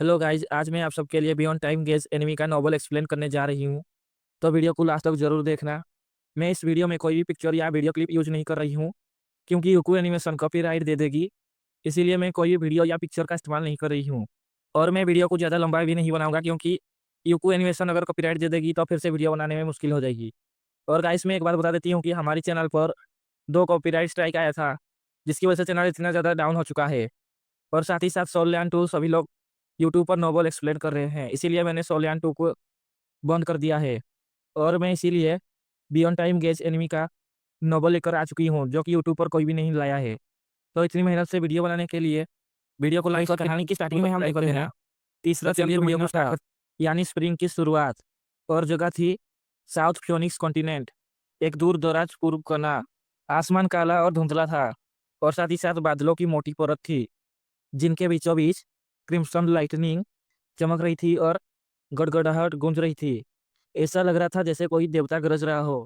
Hello guys, आज मैं आप सबके लिए बियॉन्ड टाइम गेज एनिमी का नॉवल एक्सप्लेन करने जा रही हूँ। तो वीडियो को लास्ट तक जरूर देखना। मैं इस वीडियो में कोई भी पिक्चर या वीडियो क्लिप यूज नहीं कर रही हूँ, क्योंकि यूकू एनिमेशन कॉपीराइट दे देगी। इसीलिए मैं कोई भी वीडियो या पिक्चर का इस्तेमाल नहीं कर रही हूँ। और मैं वीडियो को ज़्यादा लंबा भी नहीं बनाऊंगा, क्योंकि यूकू एनिमेशन अगर कॉपीराइट दे देगी तो फिर से वीडियो बनाने में मुश्किल हो जाएगी। और गाइस, मैं एक बात बता देती हूँ कि हमारे चैनल पर 2 कॉपीराइट स्ट्राइक आया था, जिसकी वजह से चैनल इतना ज़्यादा डाउन हो चुका है। और साथ ही साथ सोलयान 2 सभी लोग यूट्यूब पर नोबल एक्सप्लेन कर रहे हैं, इसीलिए मैंने सोलयान 2 को बंद कर दिया है। और मैं इसीलिए बियॉन्ड टाइम गेज एनिमी का नोबल लेकर आ चुकी हूँ, जो कि यूट्यूब पर कोई भी नहीं लाया है। तो इतनी मेहनत से वीडियो बनाने के लिए वीडियो को लाइक और कहानी की स्टार्टिंग में हम लाइक करें ना। तीसरा चलिए वीडियो को स्टार्ट, यानी स्प्रिंग की शुरुआत। और जगह थी साउथ फ्योनिक्स कॉन्टिनेंट, एक दूर दराज पूर्व कोना। आसमान काला और धुंधला था, और साथ ही साथ बादलों की मोटी परत थी, जिनके बीचों बीच क्रिम्सन लाइटनिंग चमक रही थी और गड़गड़ाहट गूंज रही थी। ऐसा लग रहा था जैसे कोई देवता गरज रहा हो।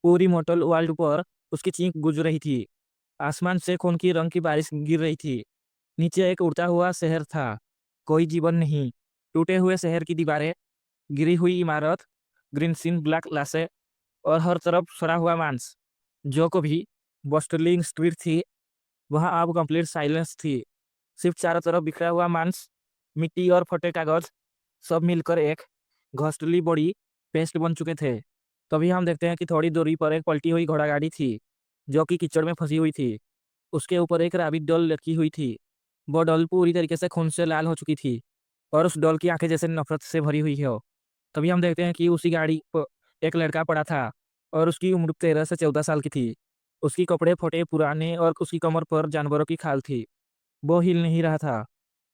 पूरी मोटल वर्ल्ड पर उसकी चीख गूंज रही थी। आसमान से खून की रंग की बारिश गिर रही थी। नीचे एक उड़ता हुआ शहर था, कोई जीवन नहीं। टूटे हुए शहर की दीवारें, गिरी हुई इमारत, ग्रीन सीन ब्लैक लाशें, और हर तरफ सड़ा हुआ मांस। जो कभी बस्टलिंग स्ट्रीट थी, वहां अब कंप्लीट साइलेंस थी। सिर्फ चारों तरफ बिखरा हुआ मांस, मिट्टी और फटे कागज, सब मिलकर एक घोंसली बड़ी पेस्ट बन चुके थे। तभी हम देखते हैं कि थोड़ी दूरी पर एक पलटी हुई घोड़ागाड़ी थी, जो कि कीचड़ में फंसी हुई थी। उसके ऊपर एक राबित डॉल लटकी हुई थी। वो डॉल पूरी तरीके से खून से लाल हो चुकी थी, और उस डॉल की आंखें जैसे नफरत से भरी हुई हो। तभी हम देखते हैं कि उसी गाड़ी पर एक लड़का पड़ा था, और उसकी उम्र 13 से 14 साल की थी। उसकी कपड़े फटे पुराने, और उसकी कमर पर जानवरों की खाल थी। वो हिल नहीं रहा था।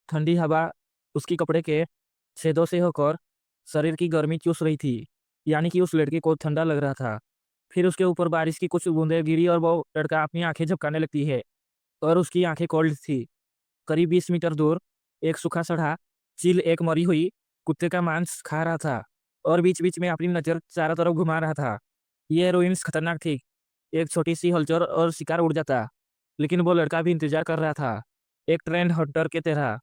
ठंडी हवा उसकी कपड़े के छेदों से होकर शरीर की गर्मी चूस रही थी, यानी कि उस लड़के को ठंडा लग रहा था। फिर उसके ऊपर बारिश की कुछ बूंदें गिरी, और वो लड़का अपनी आंखें झपकाने लगती है, और उसकी आंखें कोल्ड थी। करीब 20 मीटर दूर एक सूखा सड़ा चील एक मरी हुई कुत्ते का मांस खा रहा था, और बीच बीच में अपनी नजर चारों तरफ घुमा रहा था। ये रूइंस खतरनाक थी। एक छोटी सी हलचल और शिकार उड़ जाता, लेकिन वो लड़का भी इंतजार कर रहा था, एक ट्रेंड हंटर के तरह।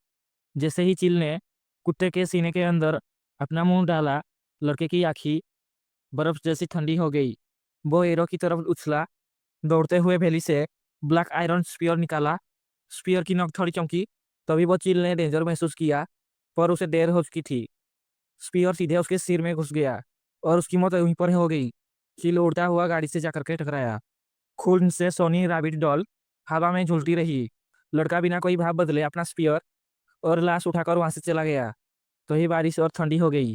जैसे ही चील ने कुत्ते के सीने के अंदर अपना मुंह डाला, लड़के की आंखें बर्फ जैसी ठंडी हो गई। वो एरो की तरफ उछला, दौड़ते हुए भेली से ब्लैक आयरन स्पीयर निकाला। स्पीयर की नोक थोड़ी चमकी। तभी वो चील ने डेंजर महसूस किया, पर उसे देर हो चुकी थी। स्पीयर सीधे उसके सिर में घुस गया, और उसकी मौत वहीं पर हो गई। चील उड़ता हुआ गाड़ी से जाकर के टकराया। खून से सोनी राबिट डॉल हवा में झूलती रही। लड़का बिना कोई भाव बदले अपना स्पीयर और लाश उठाकर वहां से चला गया। तो ही बारिश और ठंडी हो गई।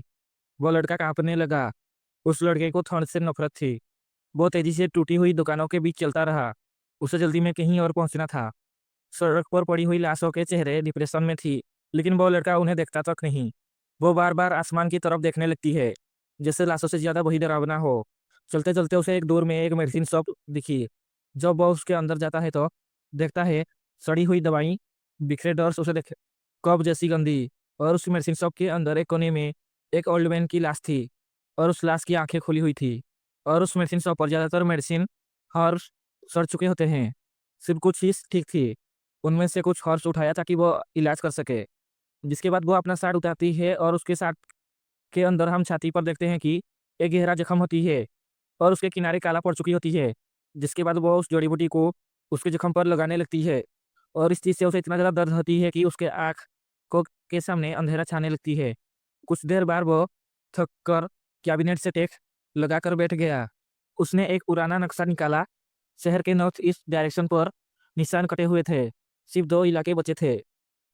वो लड़का कांपने लगा। उस लड़के को ठंड से नफरत थी। वो तेजी से टूटी हुई दुकानों के बीच चलता रहा। उसे जल्दी में कहीं और पहुंचना था। सड़क पर पड़ी हुई लाशों के चेहरे डिप्रेशन में थी, लेकिन वो लड़का उन्हें देखता तक नहीं। वो बार बार आसमान की तरफ देखने लगती है, जैसे लाशों से ज्यादा वही डरावना हो। चलते चलते उसे एक दूर में एक मेडिसिन शॉप दिखी। जब वो उसके अंदर जाता है तो देखता है सड़ी हुई दवाई, बिखरे डर्स, उसे देख कब जैसी गंदी। और उस मेडिसिन शॉप के अंदर एक कोने में एक ओल्ड मैन की लाश थी, और उस लाश की आंखें खुली हुई थी। और उस मेडिसिन शॉप पर ज्यादातर मेडिसिन हर्ष सड़ चुके होते हैं। सिर्फ कुछ ही ठीक थी। उनमें से कुछ हर्ष उठाया ताकि वो इलाज कर सके। जिसके बाद वो अपना साड़ उतारती है, और उसके साड़ के अंदर हम छाती पर देखते हैं कि एक गहरा जख्म होती है, और उसके किनारे काला पड़ चुकी होती है। जिसके बाद वो उस जड़ी बूटी को उसके जख्म पर लगाने लगती है, और इस चीज़ से उसे इतना ज़्यादा दर्द होती है कि उसके आँख को के सामने अंधेरा छाने लगती है। कुछ देर बाद वो थक कर कैबिनेट से टेक लगाकर बैठ गया। उसने एक पुराना नक्शा निकाला। शहर के नॉर्थ ईस्ट डायरेक्शन पर निशान कटे हुए थे। सिर्फ 2 इलाके बचे थे।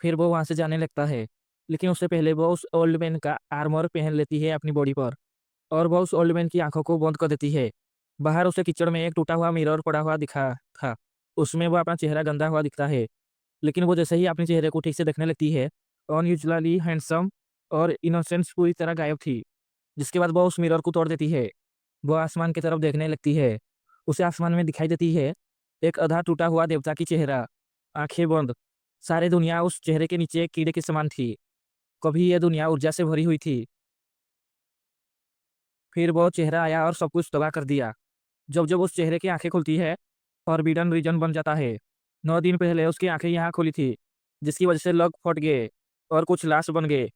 फिर वो वहां से जाने लगता है, लेकिन उससे पहले वो उस ओल्ड मैन का आर्मर पहन लेती है अपनी बॉडी पर, और वो उस ओल्ड मैन की आंखों को बंद कर देती है। बाहर उसे कीचड़ में एक टूटा हुआ मिरर पड़ा हुआ दिखा था। उसमें वो अपना चेहरा गंदा हुआ दिखता है, लेकिन वो जैसे ही अपने चेहरे को ठीक से देखने लगती है, अनयूजुअली हैंडसम और इनोसेंस पूरी तरह गायब थी। जिसके बाद वो उस मिरर को तोड़ देती है। वो आसमान की तरफ देखने लगती है। उसे आसमान में दिखाई देती है एक आधा टूटा हुआ देवता की चेहरा, आंखें बंद। सारी दुनिया उस चेहरे के नीचे एक कीड़े के समान थी। कभी यह दुनिया ऊर्जा से भरी हुई थी, फिर वो चेहरा आया और सब कुछ तबाह कर दिया। जब जब उस चेहरे की आंखें खुलती है, फॉरबिडन रीजन बन जाता है। 9 दिन पहले उसकी आंखें यहाँ खुली थी, जिसकी वजह से लॉक फट गए, और कुछ लाश बन गए,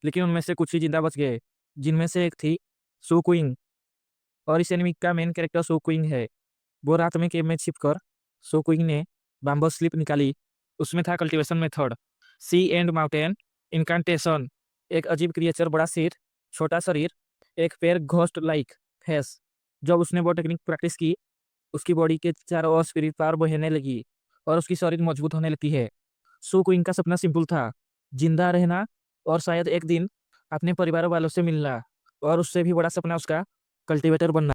लेकिन उनमें से कुछ ही जिंदा बच गए, जिनमें से एक थी सू क्विंग। और इस एनिमी का मेन कैरेक्टर सू क्विंग है। वो रात में केव में छिपकर सू क्विंग ने बाम्बो स्लिप निकाली। उसमें था cultivation method, sea and mountain incantation, एक अजीब क्रिएचर, बड़ा सिर, छोटा शरीर, एक पैर, घोस्ट लाइक फेस। जब उसने वो टेक्निक प्रैक्टिस की, उसकी बॉडी के चारों ओर स्पिरिट पावर बहने लगी और उसकी शरीर मजबूत होने लगती है। सू क्विंग का सपना सिंपल था, जिंदा रहना और शायद एक दिन अपने परिवार वालों से मिलना। और उससे भी बड़ा सपना उसका कल्टीवेटर बनना।